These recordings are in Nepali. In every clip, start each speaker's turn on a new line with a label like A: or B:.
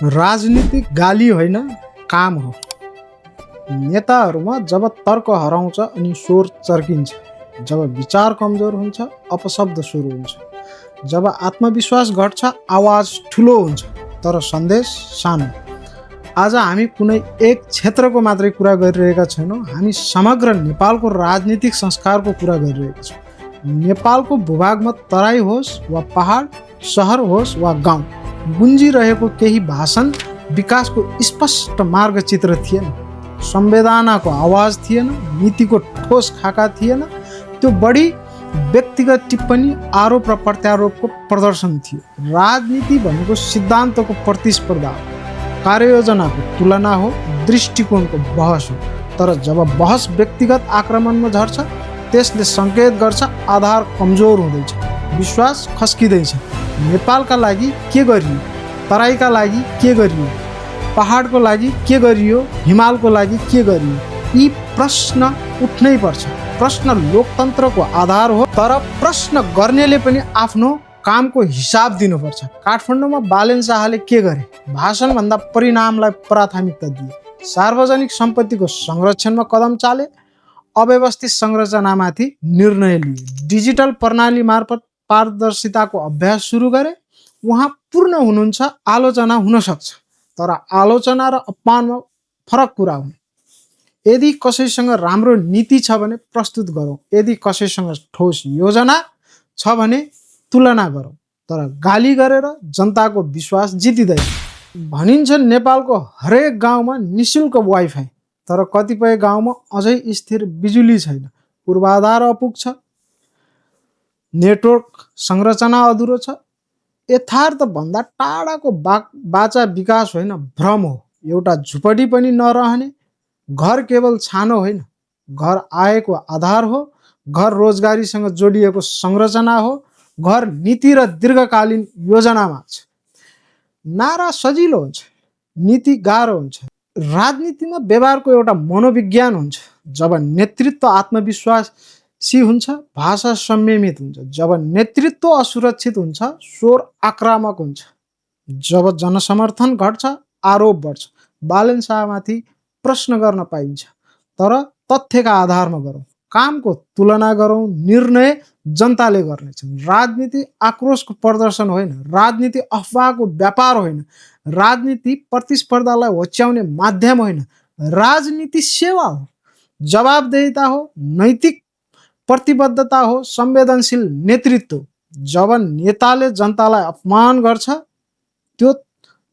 A: राजनीतिक गाली होइन, काम हो। नेताहरूमा जब तर्क हराउँछ अनि स्वर चर्किन्छ, जब विचार कमजोर हुन्छ अपशब्द सुरु हुन्छ, जब आत्मविश्वास घट्छ आवाज ठुलो हुन्छ तर सन्देश सानो। आज हामी कुनै एक क्षेत्रको मात्रै कुरा गरिरहेका छैनौँ, हामी समग्र नेपालको राजनीतिक संस्कारको कुरा गरिरहेका छौँ। नेपालको भूभागमा तराई होस् वा पहाड, सहर होस् वा गाउँ, गुन्जिरहेको केही भाषण विकासको स्पष्ट मार्गचित्र थिएन, संवेदनाको आवाज थिएन, नीतिको ठोस खाका थिएन। त्यो बढी व्यक्तिगत टिप्पणी, आरोप र प्रत्यारोपको प्रदर्शन थियो। राजनीति भनेको सिद्धान्तको प्रतिस्पर्धा हो, कार्ययोजनाको तुलना हो, दृष्टिकोणको बहस हो। तर जब बहस व्यक्तिगत आक्रमणमा झर्छ त्यसले सङ्केत गर्छ आधार कमजोर हुँदैछ, विश्वास खस्किँदैछ। नेपालका लागि के गरियो, तराईका लागि के गरियो, पहाडको लागि के गरियो, हिमालको लागि के गरियो, यी प्रश्न उठ्नै पर्छ। प्रश्न लोकतन्त्रको आधार हो, तर प्रश्न गर्नेले पनि आफ्नो कामको हिसाब दिनुपर्छ। काठमाडौँमा बालेन शाहले के गरे? भाषणभन्दा परिणामलाई प्राथमिकता दिए, सार्वजनिक सम्पत्तिको संरक्षणमा कदम चाले, अव्यवस्थित संरचनामाथि निर्णय लिए, डिजिटल प्रणाली मार्फत पारदर्शिताको अभ्यास सुरु गरे। उहाँ पूर्ण हुनुहुन्छ, आलोचना हुन सक्छ, तर आलोचना र अपमानमा फरक कुरा हुन्। यदि कसैसँग राम्रो नीति छ भने प्रस्तुत गरौँ, यदि कसैसँग ठोस योजना छ भने तुलना गरौँ, तर गाली गरेर जनताको विश्वास जितिँदैन। भनिन्छ नेपालको हरेक गाउँमा निशुल्क वाइफाई, तर कतिपय गाउँमा अझै स्थिर बिजुली छैन, पूर्वाधार अपुग छ, नेटवर्क संरचना अधुरो छ। यथार्थभन्दा टाढाको बाचा विकास होइन, भ्रम हो। एउटा झुपडी पनि नरहने, घर केवल छानो होइन, घर आएको आधार हो, घर रोजगारीसँग जोडिएको संरचना हो, घर नीति र दीर्घकालीन योजनामा छ। नारा सजिलो हुन्छ, नीति गाह्रो हुन्छ। राजनीतिमा व्यवहारको एउटा मनोविज्ञान हुन्छ। जब नेतृत्व आत्मविश्वासी हुन्छ, भाषा संयमित हुन्छ। जब नेतृत्व असुरक्षित हुन्छ, स्वर आक्रामक हुन्छ। जब जनसमर्थन घट्छ, आरोप बढ्छ। बालेन शाहमाथि प्रश्न गर्न पाइन्छ, तर तथ्यका आधारमा गरौँ, कामको तुलना गरौँ, निर्णय जनताले गर्नेछन्। राजनीति आक्रोशको प्रदर्शन होइन, राजनीति अफवाहको व्यापार होइन, राजनीति प्रतिस्पर्धालाई होच्याउने माध्यम होइन, राजनीति सेवा हो, जवाबदेहिता हो, नैतिक प्रतिबद्धता हो, संवेदनशील नेतृत्व। जब नेताले जनतालाई अपमान गर्छ, त्यो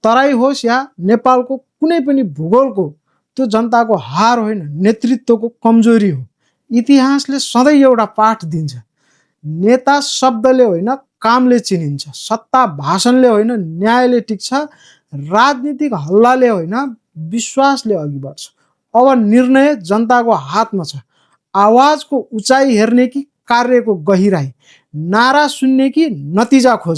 A: तराई होस् या नेपालको कुनै पनि भूगोलको, त्यो जनताको हार होइन, नेतृत्वको कमजोरी हो। इतिहासले सधैँ एउटा पाठ दिन्छ, नेता शब्दले होइन कामले चिनिन्छ, सत्ता भाषणले होइन न्यायले टिक्छ, राजनीतिक हल्लाले होइन विश्वासले अघि बढ्छ। अब निर्णय जनताको हातमा छ। आवाजको उचाइ हेर्ने कि कार्यको गहिराई, नारा सुन्ने कि नतिजा खोज्ने।